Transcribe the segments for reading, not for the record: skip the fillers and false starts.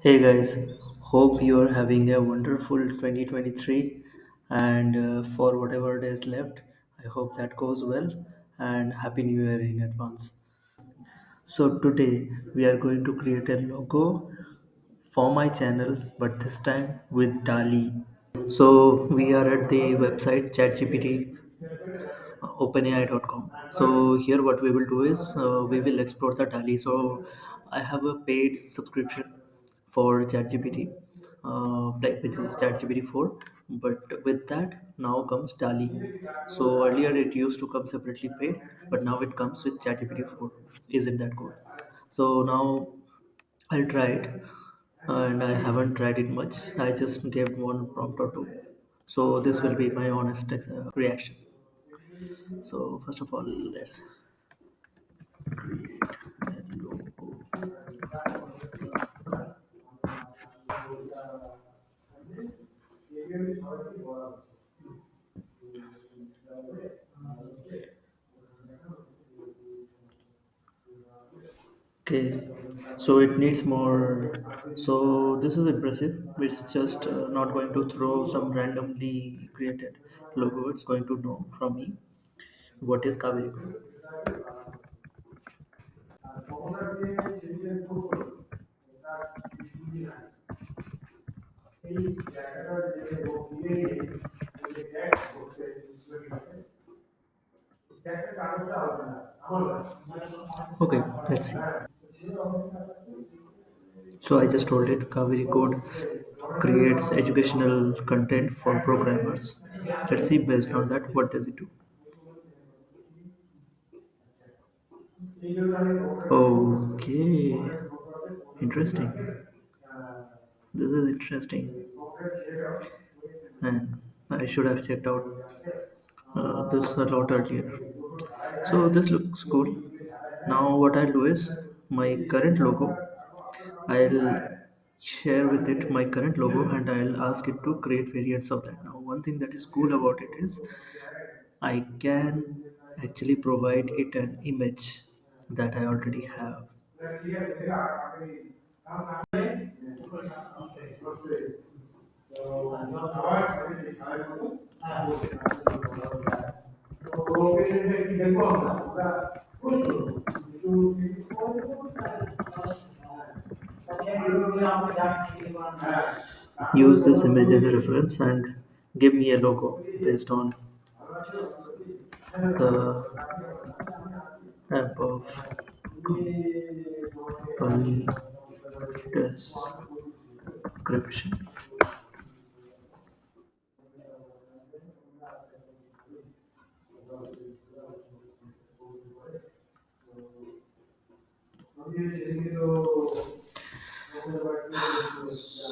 Hey guys, hope you're having a wonderful 2023 and for whatever days left, I hope that goes well and Happy New Year in advance. So, today we are going to create a logo for my channel, but this time with Dall-e. So, we are at the website ChatGPT openai.com. So here what we will do is we will explore the Dall-e. So I have a paid subscription for ChatGPT, which is ChatGPT 4. But with that now comes Dall-e. So earlier it used to come separately paid, but now it comes with ChatGPT 4. Is in that code. So now I'll try it, and I haven't tried it much. I just gave one prompt or two. So this will be my honest reaction. So first of all, let's okay. So it needs more. So this is impressive. It's just not going to throw some randomly created logo. It's going to know from me what is Kaveri Code. Okay, let's see. So I just told it Kaveri Code creates educational content for programmers. Let's see based on that what does it do. Okay, interesting. This is interesting, and I should have checked out this a lot earlier. So this looks cool. Now what I'll do is my current logo. I'll share with it my current logo and I'll ask it to create variants of that. Now one thing that is cool about it is I can actually provide it an image that I already have. Use this image as a reference and give me a logo based on the above company description.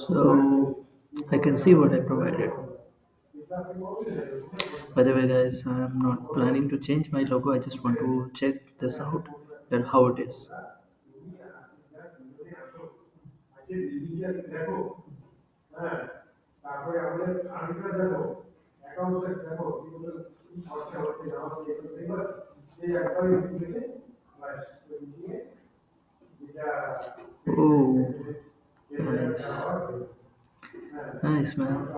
So I can see what I provided. By the way, guys, I'm not planning to change my logo. I just want to check this out, that how it is. Oh, nice, nice man.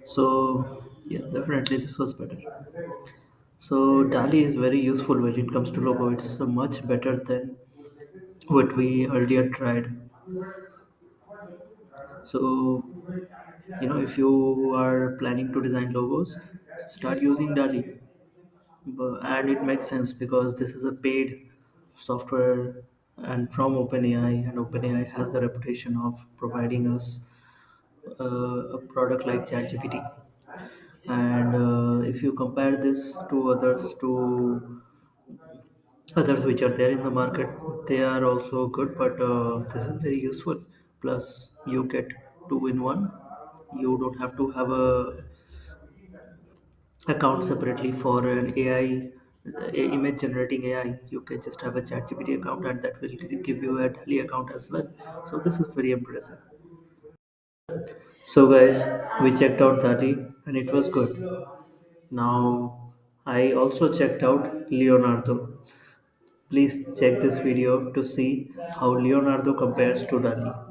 So yeah, definitely this was better. So Dali is very useful when it comes to logo. It's much better than what we earlier tried. So if you are planning to design logos, start using Dali. And it makes sense because this is a paid software and from OpenAI, and OpenAI has the reputation of providing us a product like ChatGPT. And if you compare this to others which are there in the market, they are also good, but this is very useful. Plus, you get two in one. You don't have to have a account separately for an AI image generating AI. You can just have a ChatGPT account, and that will give you a Daily account as well. So this is very impressive. So guys, we checked out Daily and it was good. Now I also checked out Leonardo. Please check this video to see how Leonardo compares to Dali.